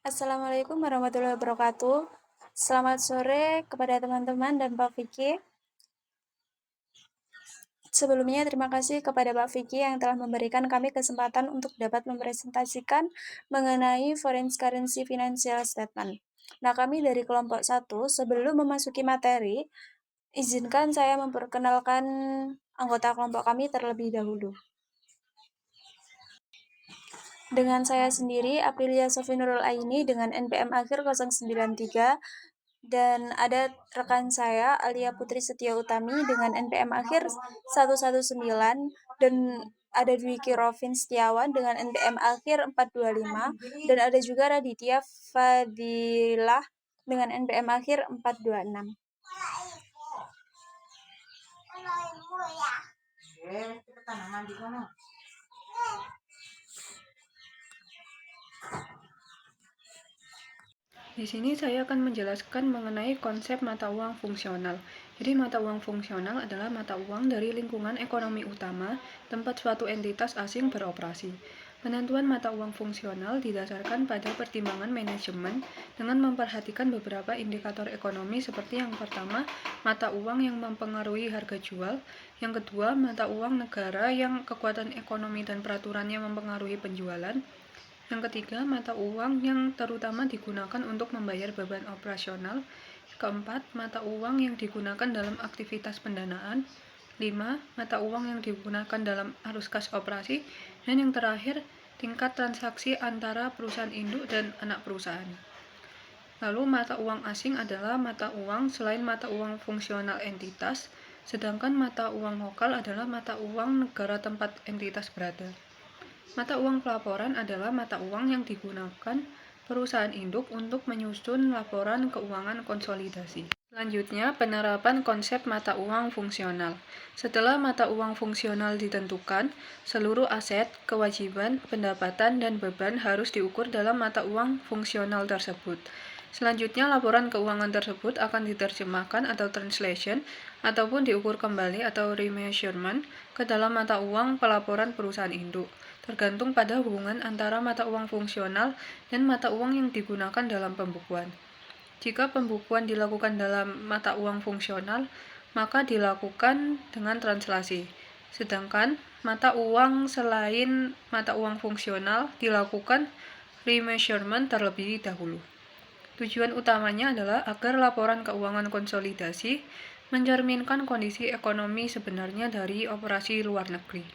Assalamualaikum warahmatullahi wabarakatuh. Selamat sore kepada teman-teman dan Pak Vicky. Sebelumnya, terima kasih kepada Pak Vicky yang telah memberikan kami kesempatan untuk dapat mempresentasikan mengenai Foreign Currency Financial Statement. Nah, kami dari kelompok 1, sebelum memasuki materi, izinkan saya memperkenalkan anggota kelompok kami terlebih dahulu. Dengan saya sendiri, Aprilia Sofi Nurul Aini dengan NPM akhir 093, dan ada rekan saya, Alia Putri Setia Utami dengan NPM akhir 119, dan ada Dwiki Rovin Setiawan dengan NPM akhir 425, dan ada juga Raditya Fadilah dengan NPM akhir 426. Di sini saya akan menjelaskan mengenai konsep mata uang fungsional. Jadi mata uang fungsional adalah mata uang dari lingkungan ekonomi utama tempat suatu entitas asing beroperasi. Penentuan mata uang fungsional didasarkan pada pertimbangan manajemen dengan memperhatikan beberapa indikator ekonomi seperti yang pertama, mata uang yang mempengaruhi harga jual, yang kedua, mata uang negara yang kekuatan ekonomi dan peraturannya mempengaruhi penjualan, yang ketiga, mata uang yang terutama digunakan untuk membayar beban operasional. Keempat, mata uang yang digunakan dalam aktivitas pendanaan. 5. Mata uang yang digunakan dalam arus kas operasi. Dan yang terakhir, tingkat transaksi antara perusahaan induk dan anak perusahaan. Lalu mata uang asing adalah mata uang selain mata uang fungsional entitas, sedangkan mata uang lokal adalah mata uang negara tempat entitas berada. Mata uang pelaporan adalah mata uang yang digunakan perusahaan induk untuk menyusun laporan keuangan konsolidasi. Selanjutnya, penerapan konsep mata uang fungsional. Setelah mata uang fungsional ditentukan, seluruh aset, kewajiban, pendapatan, dan beban harus diukur dalam mata uang fungsional tersebut. Selanjutnya, laporan keuangan tersebut akan diterjemahkan atau translation, ataupun diukur kembali atau remeasurement ke dalam mata uang pelaporan perusahaan induk, tergantung pada hubungan antara mata uang fungsional dan mata uang yang digunakan dalam pembukuan. Jika pembukuan dilakukan dalam mata uang fungsional, maka dilakukan dengan translasi. Sedangkan mata uang selain mata uang fungsional dilakukan remeasurement terlebih dahulu. Tujuan utamanya adalah agar laporan keuangan konsolidasi mencerminkan kondisi ekonomi sebenarnya dari operasi luar negeri.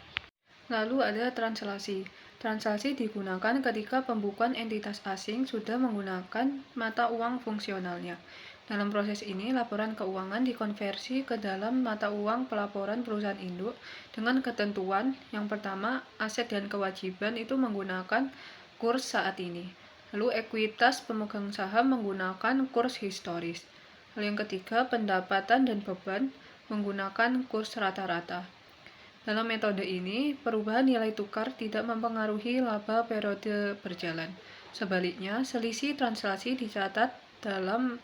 Lalu ada translasi. Translasi digunakan ketika pembukuan entitas asing sudah menggunakan mata uang fungsionalnya. Dalam proses ini, laporan keuangan dikonversi ke dalam mata uang pelaporan perusahaan induk dengan ketentuan yang pertama, aset dan kewajiban itu menggunakan kurs saat ini. Lalu ekuitas pemegang saham menggunakan kurs historis. Lalu yang ketiga, pendapatan dan beban menggunakan kurs rata-rata. Dalam metode ini, perubahan nilai tukar tidak mempengaruhi laba periode berjalan. Sebaliknya, selisih translasi dicatat dalam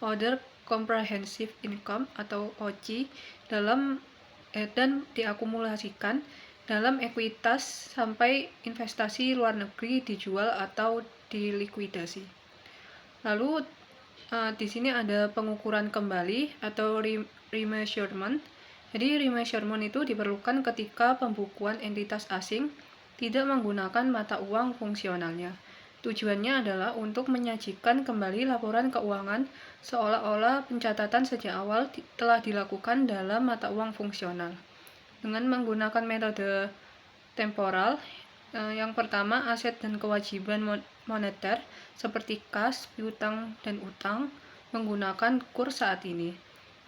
Other Comprehensive Income atau OCI dan diakumulasikan dalam ekuitas sampai investasi luar negeri dijual atau dilikuidasi. Lalu di sini ada pengukuran kembali atau remeasurement. Jadi remeasurement itu diperlukan ketika pembukuan entitas asing tidak menggunakan mata uang fungsionalnya. Tujuannya adalah untuk menyajikan kembali laporan keuangan seolah-olah pencatatan sejak awal telah dilakukan dalam mata uang fungsional. Dengan menggunakan metode temporal, yang pertama aset dan kewajiban moneter seperti kas, piutang, dan utang menggunakan kurs saat ini.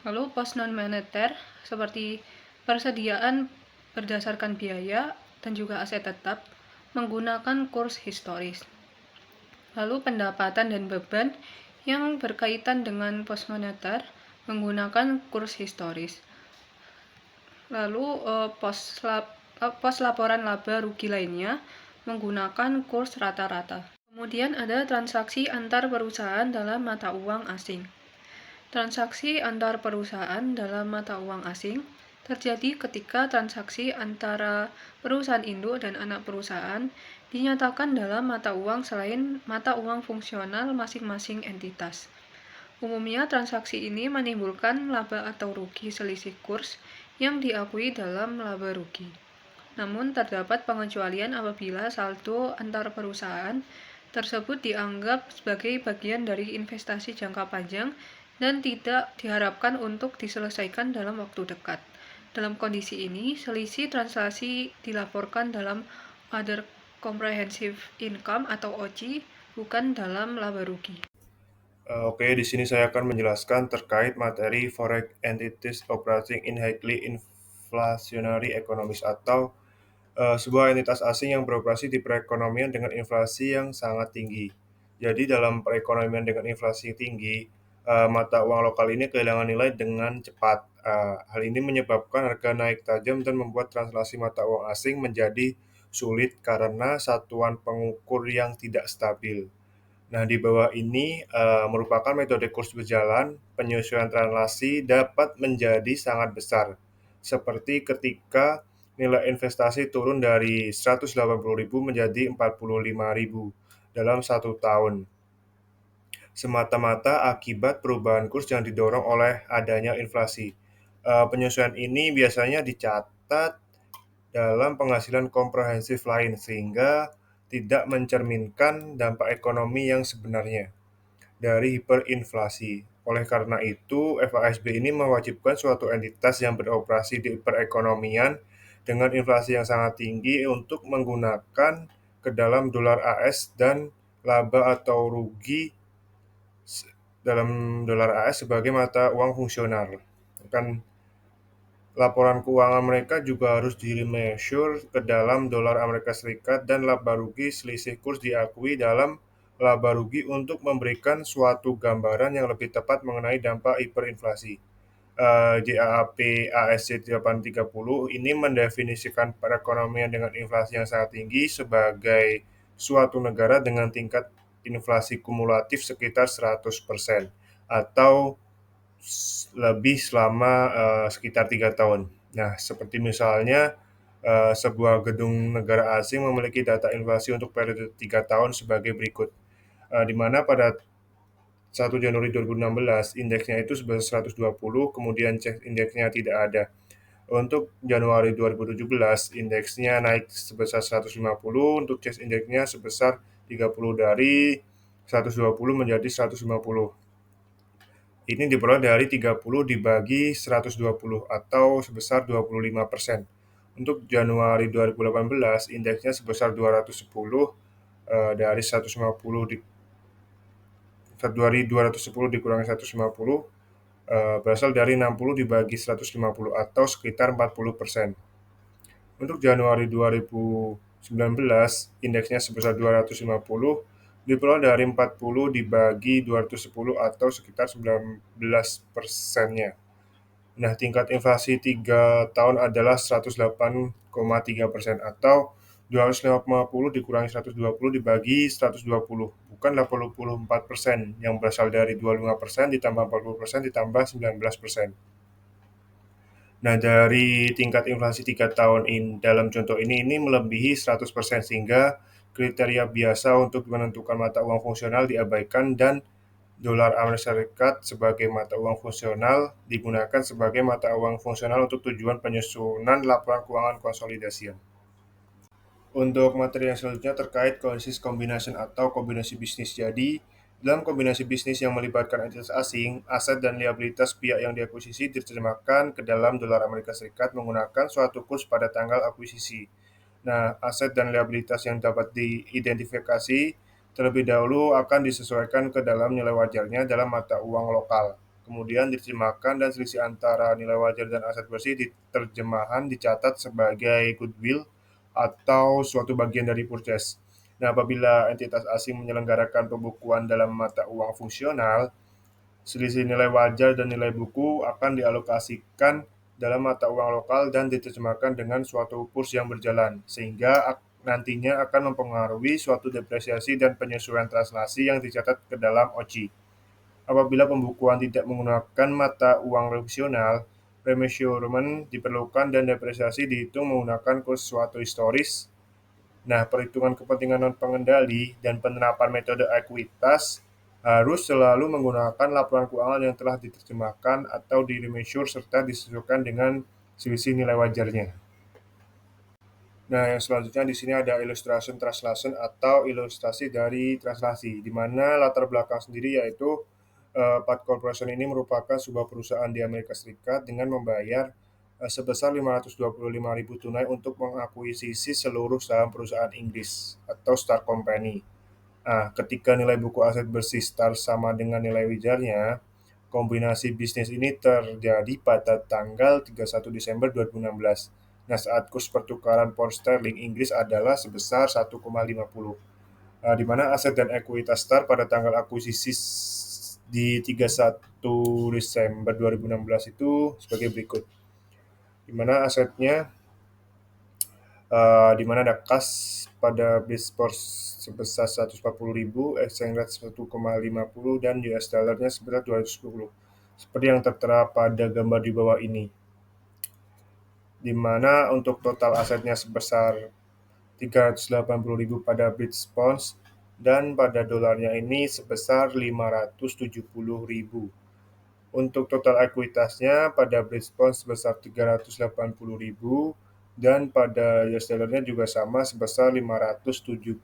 Lalu post non-moneter seperti persediaan berdasarkan biaya dan juga aset tetap menggunakan kurs historis. Lalu pendapatan dan beban yang berkaitan dengan post moneter menggunakan kurs historis. Lalu pos laporan laba rugi lainnya menggunakan kurs rata-rata. Kemudian ada transaksi antar perusahaan dalam mata uang asing. Transaksi antar perusahaan dalam mata uang asing terjadi ketika transaksi antara perusahaan induk dan anak perusahaan dinyatakan dalam mata uang selain mata uang fungsional masing-masing entitas. Umumnya transaksi ini menimbulkan laba atau rugi selisih kurs yang diakui dalam laba rugi. Namun terdapat pengecualian apabila saldo antar perusahaan tersebut dianggap sebagai bagian dari investasi jangka panjang dan tidak diharapkan untuk diselesaikan dalam waktu dekat. Dalam kondisi ini, selisih transaksi dilaporkan dalam Other Comprehensive Income atau OCI, bukan dalam laba rugi. Oke, di sini saya akan menjelaskan terkait materi foreign entities operating in highly inflationary economies atau sebuah entitas asing yang beroperasi di perekonomian dengan inflasi yang sangat tinggi. Jadi dalam perekonomian dengan inflasi tinggi, mata uang lokal ini kehilangan nilai dengan cepat. Hal ini menyebabkan harga naik tajam dan membuat transaksi mata uang asing menjadi sulit karena satuan pengukur yang tidak stabil. Nah, di bawah ini merupakan metode kurs berjalan, penyesuaian transaksi dapat menjadi sangat besar, seperti ketika nilai investasi turun dari 180.000 menjadi 45.000 dalam satu tahun, semata-mata akibat perubahan kurs yang didorong oleh adanya inflasi. Penyesuaian ini biasanya dicatat dalam penghasilan komprehensif lain, sehingga tidak mencerminkan dampak ekonomi yang sebenarnya dari hiperinflasi. Oleh karena itu, FASB ini mewajibkan suatu entitas yang beroperasi di perekonomian dengan inflasi yang sangat tinggi untuk menggunakan ke dalam dolar AS dan laba atau rugi dalam dolar AS sebagai mata uang fungsional. Kan laporan keuangan mereka juga harus di-remeasure ke dalam dolar Amerika Serikat dan laba rugi selisih kurs diakui dalam laba rugi untuk memberikan suatu gambaran yang lebih tepat mengenai dampak hiperinflasi. JAAP ASC 830 ini mendefinisikan perekonomian dengan inflasi yang sangat tinggi sebagai suatu negara dengan tingkat inflasi kumulatif sekitar 100% atau lebih selama sekitar 3 tahun. Nah, seperti misalnya sebuah gedung negara asing memiliki data inflasi untuk periode 3 tahun sebagai berikut, di mana pada 1 Januari 2016 indeksnya itu sebesar 120, kemudian CES indeksnya tidak ada. Untuk Januari 2017 indeksnya naik sebesar 150, untuk CES indeksnya sebesar 30 dari 120 menjadi 150. Ini diperoleh dari 30 dibagi 120 atau sebesar 25%. Untuk Januari 2018 indeksnya sebesar 210, dari 150 dari 210 dikurangi 150, berasal dari 60 dibagi 150 atau sekitar 40%. Untuk Januari 2019 indeksnya sebesar 250, diperoleh dari 40 dibagi 210 atau sekitar 19%-nya. Nah, tingkat inflasi 3 tahun adalah 108,3% atau 250 dikurangi 120 dibagi 120, bukan 84% yang berasal dari 25% ditambah 40% ditambah 19%. Nah, dari tingkat inflasi 3 tahun dalam contoh ini melebihi 100%, sehingga kriteria biasa untuk menentukan mata uang fungsional diabaikan dan dolar Amerika Serikat sebagai mata uang fungsional digunakan sebagai mata uang fungsional untuk tujuan penyusunan laporan keuangan konsolidasian. Untuk materi yang selanjutnya terkait currency combination atau kombinasi bisnis. Jadi, dalam kombinasi bisnis yang melibatkan entitas asing, aset dan liabilitas pihak yang diakuisisi diterjemahkan ke dalam dolar Amerika Serikat menggunakan suatu kurs pada tanggal akuisisi. Nah, aset dan liabilitas yang dapat diidentifikasi terlebih dahulu akan disesuaikan ke dalam nilai wajarnya dalam mata uang lokal. Kemudian diterjemahkan dan selisih antara nilai wajar dan aset bersih di terjemahan dicatat sebagai goodwill atau suatu bagian dari purchase. Nah, apabila entitas asing menyelenggarakan pembukuan dalam mata uang fungsional, selisih nilai wajar dan nilai buku akan dialokasikan dalam mata uang lokal dan diterjemahkan dengan suatu kurs yang berjalan, sehingga nantinya akan mempengaruhi suatu depresiasi dan penyesuaian translasi yang dicatat ke dalam OCI. Apabila pembukuan tidak menggunakan mata uang fungsional, Remeasurement diperlukan dan depresiasi dihitung menggunakan kurs suatu historis. Nah, perhitungan kepentingan non-pengendali dan penerapan metode ekuitas harus selalu menggunakan laporan keuangan yang telah diterjemahkan atau di-remeasure serta disesuaikan dengan selisih nilai wajarnya. Nah, yang selanjutnya di sini ada illustration translation atau ilustrasi dari translasi, di mana latar belakang sendiri yaitu Path Corporation ini merupakan sebuah perusahaan di Amerika Serikat dengan membayar sebesar 525.000 tunai untuk mengakuisisi seluruh saham perusahaan Inggris atau Star Company. Nah, ketika nilai buku aset bersih Star sama dengan nilai wajarnya, kombinasi bisnis ini terjadi pada tanggal 31 Desember 2016. Nah, saat kurs pertukaran pound sterling Inggris adalah sebesar 1,50. Di mana aset dan ekuitas Star pada tanggal akuisisi di 31 Desember 2016 itu sebagai berikut. Di mana asetnya di mana ada kas pada base force sebesar 140.000, exchange rate 1,50 dan US dollarnya sebesar 210. Seperti yang tertera pada gambar di bawah ini. Di mana untuk total asetnya sebesar 380.000 pada British pounds dan pada dolarnya ini sebesar 570.000. Untuk total ekuitasnya pada British pound sebesar 380.000 dan pada US dollarnya juga sama sebesar 570.000.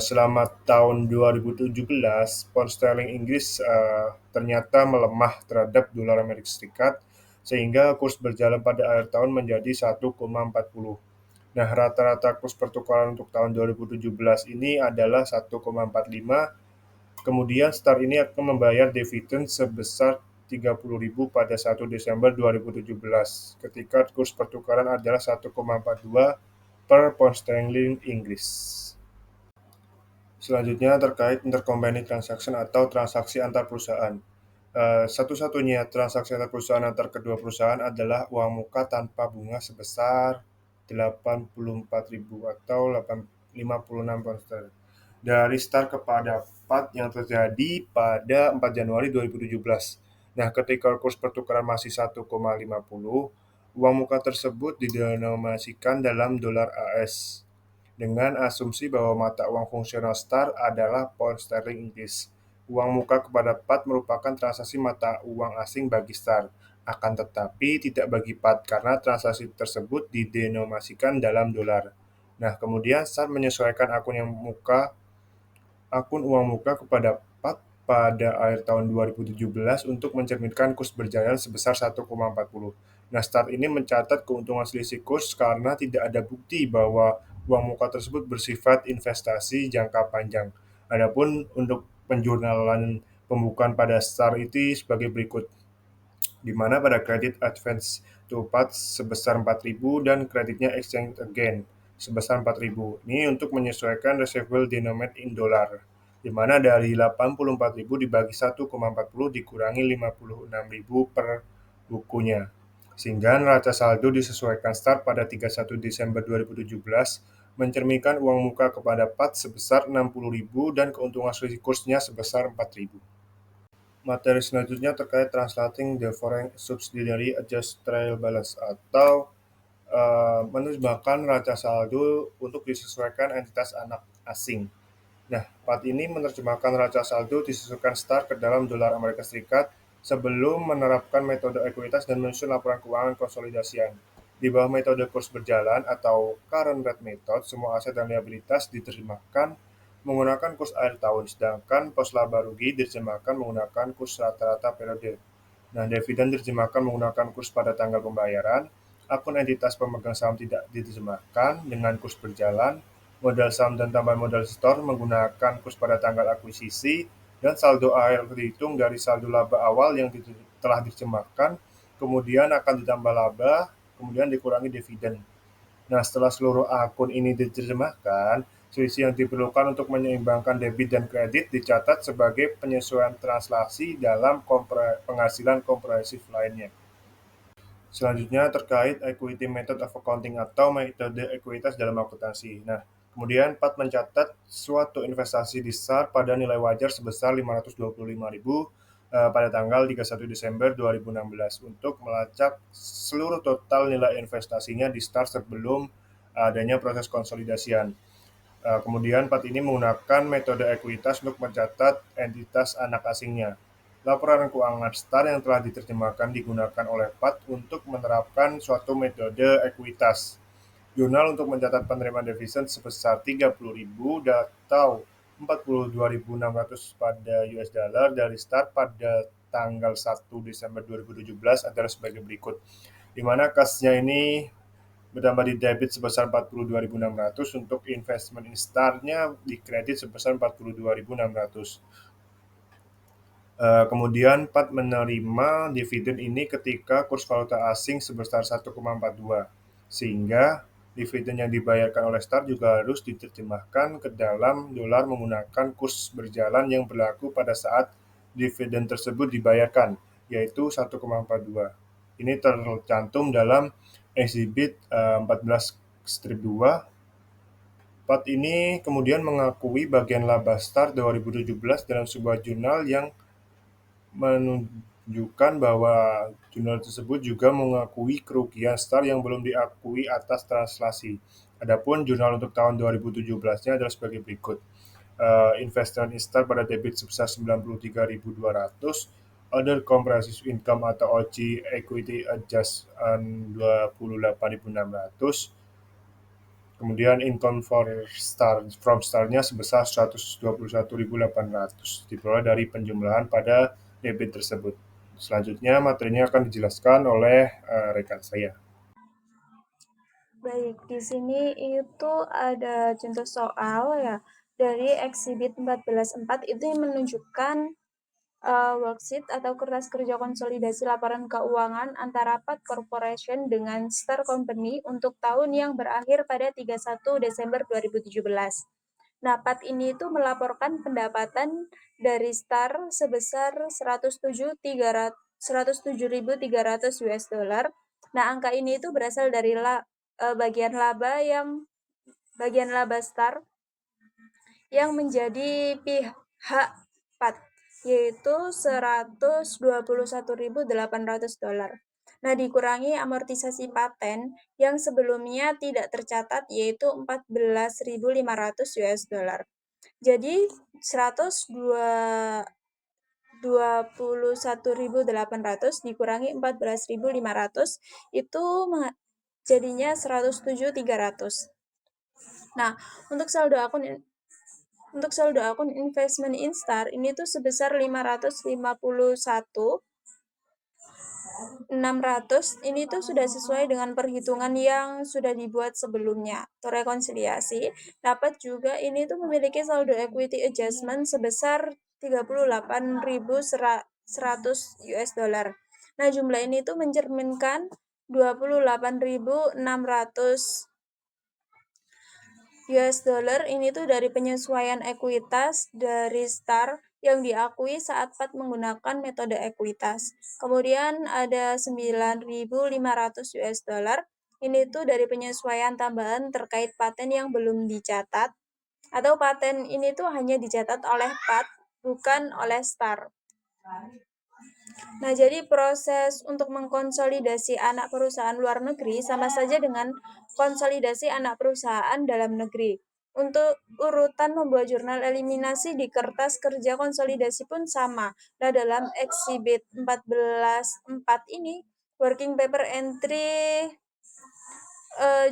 Selama tahun 2017, pound sterling Inggris ternyata melemah terhadap dolar Amerika Serikat sehingga kurs berjalan pada akhir tahun menjadi 1,40. Nah, rata-rata kurs pertukaran untuk tahun 2017 ini adalah 1,45. Kemudian Star ini akan membayar dividen sebesar 30.000 pada 1 Desember 2017 ketika kurs pertukaran adalah 1,42 per pound sterling Inggris. Selanjutnya terkait intercompany transaction atau transaksi antar perusahaan. Satu-satunya transaksi antar perusahaan antar kedua perusahaan adalah uang muka tanpa bunga sebesar 84.000 atau 56 pound sterling dari Star kepada PAT yang terjadi pada 4 Januari 2017. Nah, ketika kurs pertukaran masih 1,50, uang muka tersebut didenominasikan dalam dolar AS dengan asumsi bahwa mata uang fungsional Star adalah pound sterling Inggris. Uang muka kepada PAT merupakan transaksi mata uang asing bagi Star, akan tetapi tidak bagi PAT karena transaksi tersebut didenominasikan dalam dolar. Nah, kemudian Star menyesuaikan akun uang muka kepada PAT pada akhir tahun 2017 untuk mencerminkan kurs berjalan sebesar 1,40. Nah, Start ini mencatat keuntungan selisih kurs karena tidak ada bukti bahwa uang muka tersebut bersifat investasi jangka panjang. Adapun untuk penjurnalan pembukaan pada Start itu sebagai berikut, di mana pada kredit advance to PAT sebesar 4.000 dan kreditnya exchange again sebesar 4.000. Ini untuk menyesuaikan receivable denominated in dollar, di mana dari 84.000 dibagi 1,40 dikurangi 56.000 per bukunya. Sehingga neraca saldo disesuaikan Start pada 31 Desember 2017 mencerminkan uang muka kepada PAT sebesar 60.000 dan keuntungan selisih kursnya sebesar 4.000. Materi selanjutnya terkait translating the foreign subsidiary adjusted trial balance atau menerjemahkan neraca saldo untuk disesuaikan entitas anak asing. Nah, part ini menerjemahkan neraca saldo disesuaikan Star ke dalam dolar Amerika Serikat sebelum menerapkan metode ekuitas dan menyusun laporan keuangan konsolidasian. Di bawah metode kurs berjalan atau current rate method, semua aset dan liabilitas diterjemahkan menggunakan kurs akhir tahun, sedangkan pos laba rugi diterjemahkan menggunakan kurs rata-rata periode. Nah, dividen diterjemahkan menggunakan kurs pada tanggal pembayaran, akun entitas pemegang saham tidak diterjemahkan dengan kurs berjalan, modal saham dan tambahan modal store menggunakan kurs pada tanggal akuisisi, dan saldo akhir terhitung dari saldo laba awal yang telah diterjemahkan, kemudian akan ditambah laba, kemudian dikurangi dividen. Nah, setelah seluruh akun ini diterjemahkan, selisih yang diperlukan untuk menyeimbangkan debit dan kredit dicatat sebagai penyesuaian translasi dalam penghasilan komprehensif lainnya. Selanjutnya terkait equity method of accounting atau metode ekuitas dalam akuntansi. Nah, kemudian PAT mencatat suatu investasi di SAR pada nilai wajar sebesar 525.000 pada tanggal 31 Desember 2016 untuk melacak seluruh total nilai investasinya di Star sebelum adanya proses konsolidasian. Kemudian PAT ini menggunakan metode ekuitas untuk mencatat entitas anak asingnya. Laporan keuangan STAR yang telah diterjemahkan digunakan oleh PAT untuk menerapkan suatu metode ekuitas. Jurnal untuk mencatat penerimaan devisa sebesar 30.000 atau 42.600 pada US dollar dari STAR pada tanggal 1 Desember 2017 adalah sebagai berikut, di mana kasnya ini bertambah di debit sebesar 42.600, untuk investment in STAR-nya di kredit sebesar 42.600. Kemudian PAT menerima dividen ini ketika kurs valuta asing sebesar 1,42, sehingga dividen yang dibayarkan oleh STAR juga harus diterjemahkan ke dalam dolar menggunakan kurs berjalan yang berlaku pada saat dividen tersebut dibayarkan, yaitu 1,42. Ini tercantum dalam Exhibit 14-2. PAT ini kemudian mengakui bagian laba STAR 2017 dalam sebuah jurnal yang menunjukkan bahwa jurnal tersebut juga mengakui kerugian STAR yang belum diakui atas translasi. Adapun jurnal untuk tahun 2017-nya adalah sebagai berikut. Investment in STAR pada debit sebesar 93.200, other comprehensive income atau OC equity adjustment 28.600, kemudian income from STAR-nya sebesar 121.800 diperoleh dari penjumlahan pada debit tersebut. Selanjutnya materinya akan dijelaskan oleh rekan saya. Baik, di sini itu ada contoh soal ya dari Exhibit 14.4 itu yang menunjukkan worksheet atau kertas kerja konsolidasi laporan keuangan antara PAT Corporation dengan Star Company untuk tahun yang berakhir pada 31 Desember 2017. Nah, PAT ini itu melaporkan pendapatan dari Star sebesar 107.300 US dollar. Nah, angka ini itu berasal dari bagian laba Star yang menjadi pihak PAT, yaitu 121.800 dolar. Nah, dikurangi amortisasi paten yang sebelumnya tidak tercatat, yaitu 14.500 US dollar. Jadi 121.800 dikurangi 14.500 itu jadinya 107.300. Nah, untuk saldo akun investment in Star ini tuh sebesar 551.600. Ini tuh sudah sesuai dengan perhitungan yang sudah dibuat sebelumnya atau rekonsiliasi. Dapat juga ini tuh memiliki saldo equity adjustment sebesar 38.100 US dollar. Nah, jumlah ini tuh mencerminkan 28.600 US dollar ini tuh dari penyesuaian ekuitas dari Star yang diakui saat PAT menggunakan metode ekuitas. Kemudian ada 9.500 US dollar. Ini tuh dari penyesuaian tambahan terkait paten yang belum dicatat, atau paten ini tuh hanya dicatat oleh PAT bukan oleh Star. Nah, jadi proses untuk mengkonsolidasi anak perusahaan luar negeri sama saja dengan konsolidasi anak perusahaan dalam negeri. Untuk urutan membuat jurnal eliminasi di kertas kerja konsolidasi pun sama. Nah, dalam Exhibit 14.4 ini, working paper entry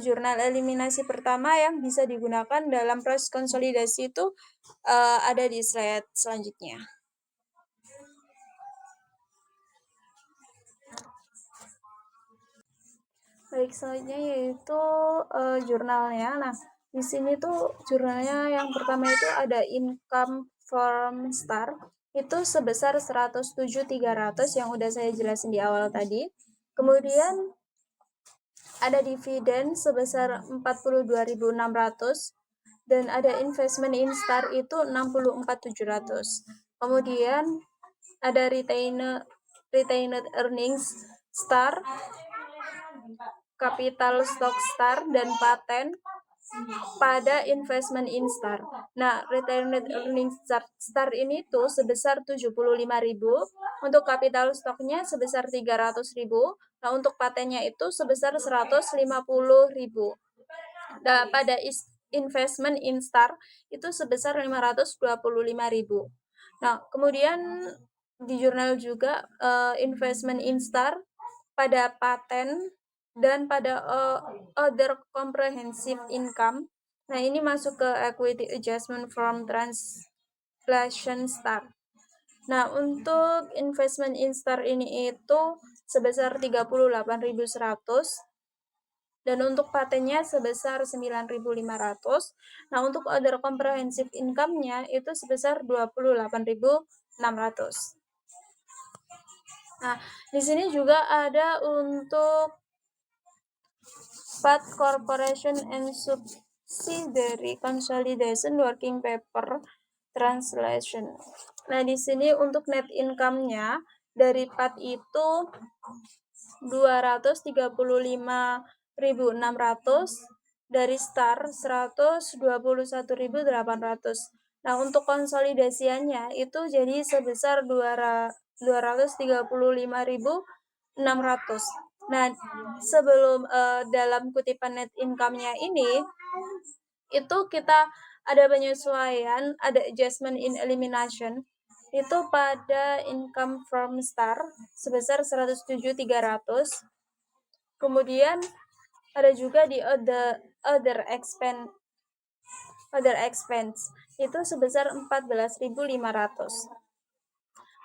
jurnal eliminasi pertama yang bisa digunakan dalam proses konsolidasi itu ada di slide selanjutnya. Baik, selanjutnya yaitu jurnalnya. Nah, di sini tuh jurnalnya yang pertama itu ada income from Star itu sebesar 107.300 yang udah saya jelasin di awal tadi. Kemudian ada dividen sebesar 42.600 dan ada investment in Star itu 64.700. Kemudian ada retained earnings Star, capital stock Star, dan paten pada investment in STAR. Nah, retained earnings STAR ini tuh sebesar 75.000, untuk capital stoknya sebesar 300.000, nah untuk patennya itu sebesar 150.000. Nah, pada investment in STAR itu sebesar 525.000. Nah, kemudian di jurnal juga investment in STAR pada paten dan pada other comprehensive income. Nah, ini masuk ke equity adjustment from translation STAR. Nah, untuk investment in STAR ini itu sebesar 38.100 dan untuk patennya sebesar 9.500. Nah, untuk other comprehensive income-nya itu sebesar 28.600. Nah, di sini juga ada untuk PAT Corporation and Subsidiary Consolidation Working Paper Translation. Nah, di sini untuk net income-nya dari PAT itu 235.600, dari STAR 121.800. Nah, untuk konsolidasiannya itu jadi sebesar 235.600. Nah, sebelum dalam kutipan net income-nya ini itu kita ada penyesuaian, ada adjustment in elimination itu pada income from STAR sebesar 107.300. Kemudian ada juga di other expense itu sebesar 14.500.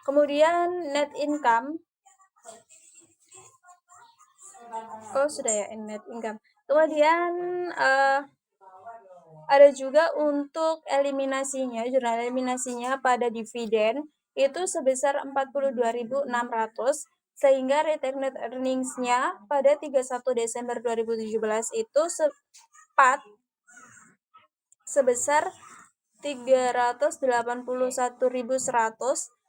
Kemudian net income, sudah ya net income. Kemudian ada juga untuk eliminasinya, jurnal eliminasinya pada dividen itu sebesar 42.600, sehingga retained earnings-nya pada 31 Desember 2017 itu sebesar 381.100,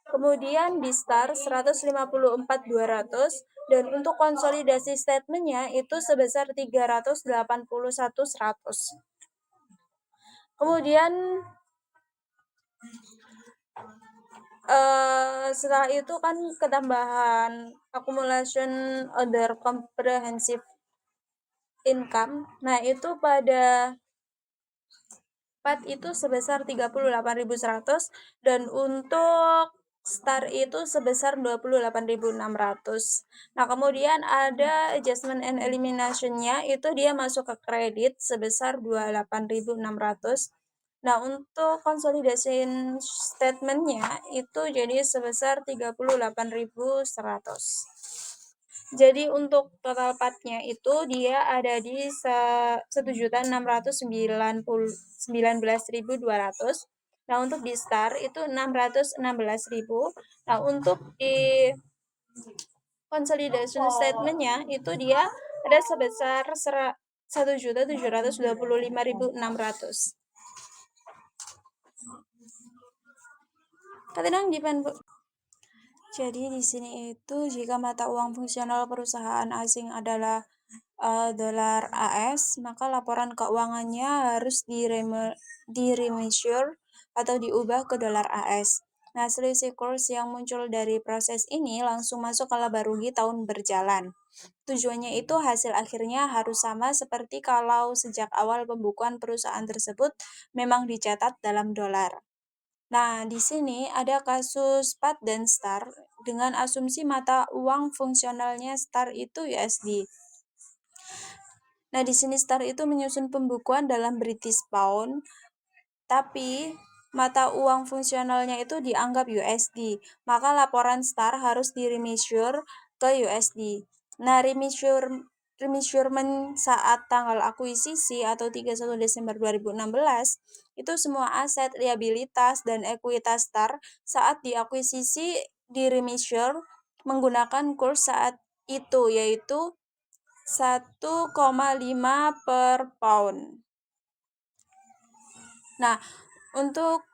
kemudian di STAR 154.200, dan untuk konsolidasi statementnya itu sebesar 381.100. Kemudian setelah itu kan ketambahan accumulation other comprehensive income. Nah, itu pada PAT itu sebesar 38.100 dan untuk STAR itu sebesar 28.600. Nah, kemudian ada adjustment and elimination-nya itu dia masuk ke kredit sebesar 28.600. Nah, untuk consolidation statement-nya itu jadi sebesar 38.100. Jadi untuk total PAT-nya itu dia ada di 1.619.200. Nah, untuk di STAR itu 616.000. Nah, untuk di consolidation statement-nya itu dia ada sebesar 1.725.600. Kadang depend, Bu. Jadi di sini itu jika mata uang fungsional perusahaan asing adalah dolar AS, maka laporan keuangannya harus diremeasure atau diubah ke dolar AS. Nah, selisih kurs yang muncul dari proses ini langsung masuk ke laba rugi tahun berjalan. Tujuannya itu hasil akhirnya harus sama seperti kalau sejak awal pembukuan perusahaan tersebut memang dicatat dalam dolar. Nah, di sini ada kasus PAT dan STAR dengan asumsi mata uang fungsionalnya STAR itu USD. Nah, di sini STAR itu menyusun pembukuan dalam British Pound, tapi mata uang fungsionalnya itu dianggap USD, maka laporan STAR harus diremeasure ke USD. Nah, remeasurement saat tanggal akuisisi atau 31 Desember 2016 itu semua aset, liabilitas, dan ekuitas STAR saat diakuisisi diremeasure menggunakan kurs saat itu, yaitu 1,5 per pound. Nah, untuk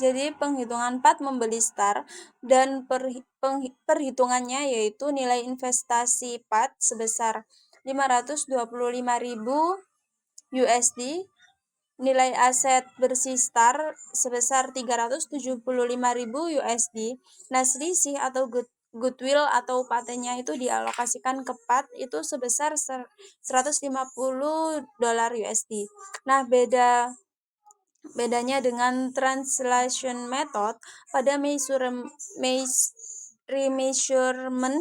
jadi penghitungan PAT membeli STAR dan perhitungannya yaitu nilai investasi PAT sebesar 525.000 USD, nilai aset bersih STAR sebesar 375.000 USD. Nah, selisih atau goodwill atau patennya itu dialokasikan ke PAT itu sebesar 150 dolar USD. Nah, bedanya dengan translation method pada remeasurement,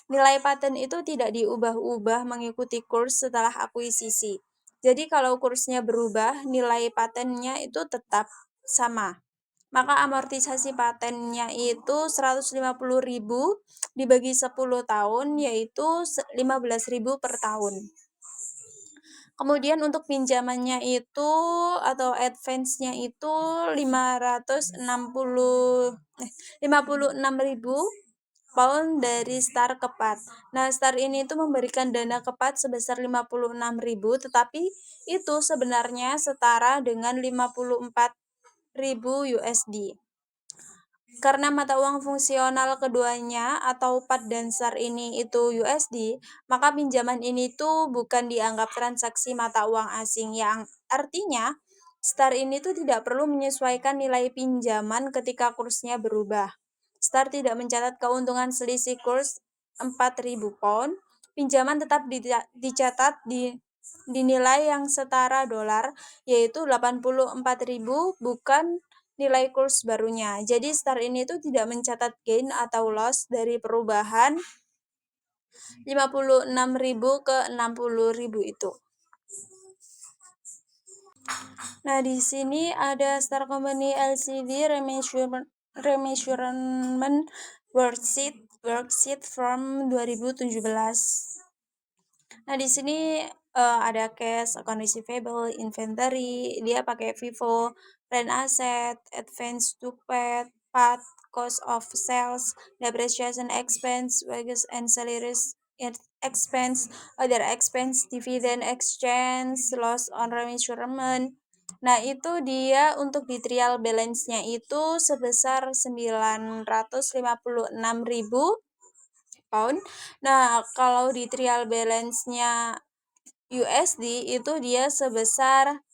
nilai paten itu tidak diubah-ubah mengikuti kurs setelah akuisisi. Jadi kalau kursnya berubah, nilai patennya itu tetap sama. Maka amortisasi patennya itu 150.000 dibagi 10 tahun, yaitu 15.000 per tahun. Kemudian untuk pinjamannya itu atau advance-nya itu 56.000 pound dari STAR ke PAT. Nah, STAR ini itu memberikan dana ke PAT sebesar 56.000, tetapi itu sebenarnya setara dengan 54.000 USD. Karena mata uang fungsional keduanya atau PAT dan STAR ini itu USD, maka pinjaman ini tuh bukan dianggap transaksi mata uang asing, yang artinya STAR ini tuh tidak perlu menyesuaikan nilai pinjaman ketika kursnya berubah. STAR tidak mencatat keuntungan selisih kurs 4.000 pound. Pinjaman tetap dicatat di nilai yang setara dolar, yaitu 84.000, bukan nilai kurs barunya. Jadi STAR ini tuh tidak mencatat gain atau loss dari perubahan 56.000 ke 60.000 itu. Nah, di sini ada Star Company Ltd remeasurement worksheet from 2017. Nah, di sini ada cash, account receivable, inventory, dia pakai FIFO, rent asset, advance to PAT, cost of sales, depreciation expense, wages and salaries expense, other expense, dividend exchange, loss on remeasurement. Nah, itu dia untuk di trial balance-nya itu sebesar 956.000 pound. Nah, kalau di trial balance-nya USD itu dia sebesar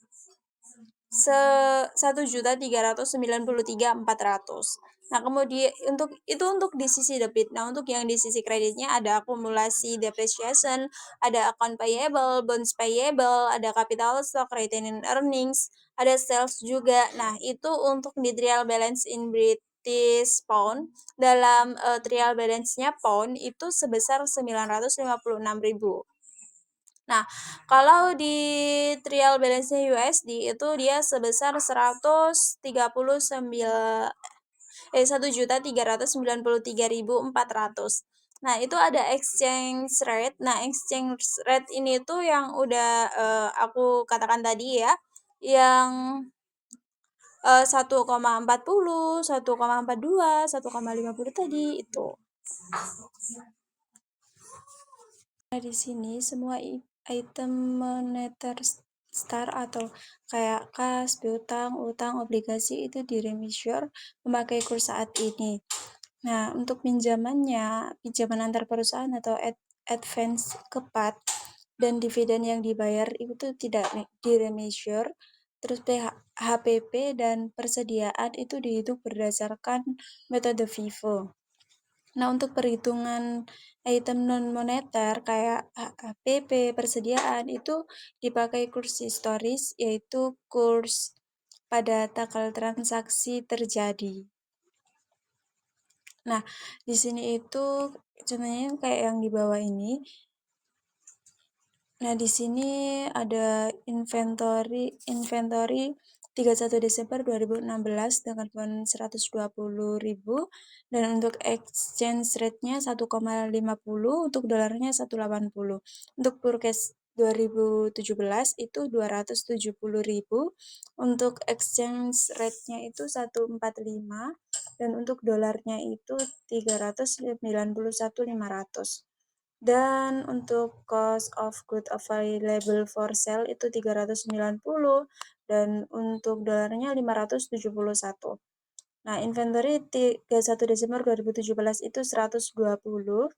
1.393.400. Nah, kemudian untuk di sisi debit. Nah, untuk yang di sisi kreditnya ada akumulasi depreciation, ada account payable, bonds payable, ada capital stock, retained earnings, ada sales juga. Nah, itu untuk di trial balance in British pound. Dalam trial balance-nya pound itu sebesar 956.000. Nah, kalau di trial balance-nya USD itu dia sebesar 1.393.400. Nah, itu ada exchange rate. Nah, exchange rate ini tuh yang udah aku katakan tadi ya, yang 1,40, 1,42, 1,50 tadi itu. Nah, di sini semua item moneter STAR atau kayak kas, piutang, utang, obligasi itu diremeasure memakai kurs saat ini. Nah, untuk pinjaman antar perusahaan atau advance ke PAT dan dividen yang dibayar itu tidak diremeasure. Terus HPP dan persediaan itu dihitung berdasarkan metode FIFO. Nah, untuk perhitungan item non-moneter kayak HPP, persediaan itu dipakai kurs historis, yaitu kurs pada tanggal transaksi terjadi. Nah, di sini itu contohnya kayak yang di bawah ini. Nah, di sini ada inventory 31 Desember 2016 dengan pon 120.000, dan untuk exchange rate-nya 1,50, untuk dolarnya 180. Untuk forecast 2017 itu 270.000, untuk exchange rate-nya itu 145, dan untuk dolarnya itu 391.500. Dan untuk cost of good available for sale itu 390, dan untuk dolarnya 571. Nah, inventory 31 Desember 2017 itu 120,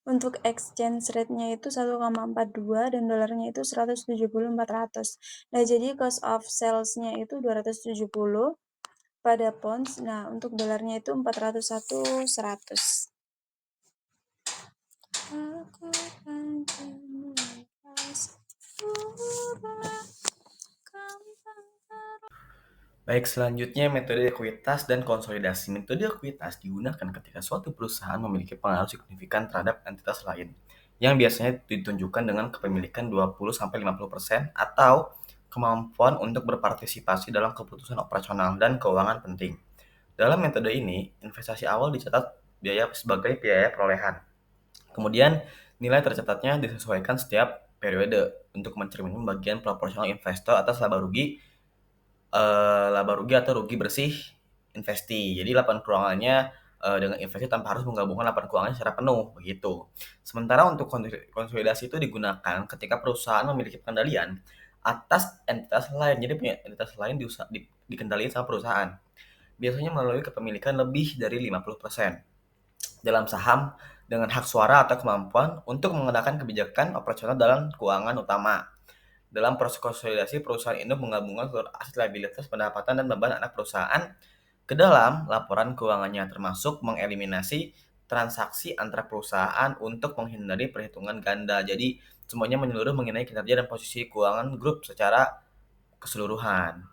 Untuk exchange rate-nya itu 1,42 dan dolarnya itu 170/400. Nah, jadi cost of sales-nya itu 270 pada pounds. Nah, untuk dolarnya itu 401/100. Aku akan Baik, selanjutnya metode ekuitas dan konsolidasi. Metode ekuitas digunakan ketika suatu perusahaan memiliki pengaruh signifikan terhadap entitas lain, yang biasanya ditunjukkan dengan kepemilikan 20-50% atau kemampuan untuk berpartisipasi dalam keputusan operasional dan keuangan penting. Dalam metode ini, investasi awal dicatat biaya sebagai biaya perolehan. Kemudian, nilai tercatatnya disesuaikan setiap periode untuk mencerminkan bagian proporsional investor atas laba rugi atau rugi bersih investi. Jadi laporan keuangannya dengan investasi tanpa harus menggabungkan laporan keuangannya secara penuh, begitu. Sementara untuk konsolidasi itu digunakan ketika perusahaan memiliki pengendalian atas entitas lain. Jadi punya entitas lain dikendalikan sama perusahaan. Biasanya melalui kepemilikan lebih dari 50% dalam saham dengan hak suara atau kemampuan untuk mengenakan kebijakan operasional dalam keuangan utama. Dalam proses konsolidasi, perusahaan induk menggabungkan seluruh aset, liabilitas, pendapatan, dan beban anak perusahaan ke dalam laporan keuangannya, termasuk mengeliminasi transaksi antara perusahaan untuk menghindari perhitungan ganda. Jadi, semuanya menyeluruh mengenai kinerja dan posisi keuangan grup secara keseluruhan.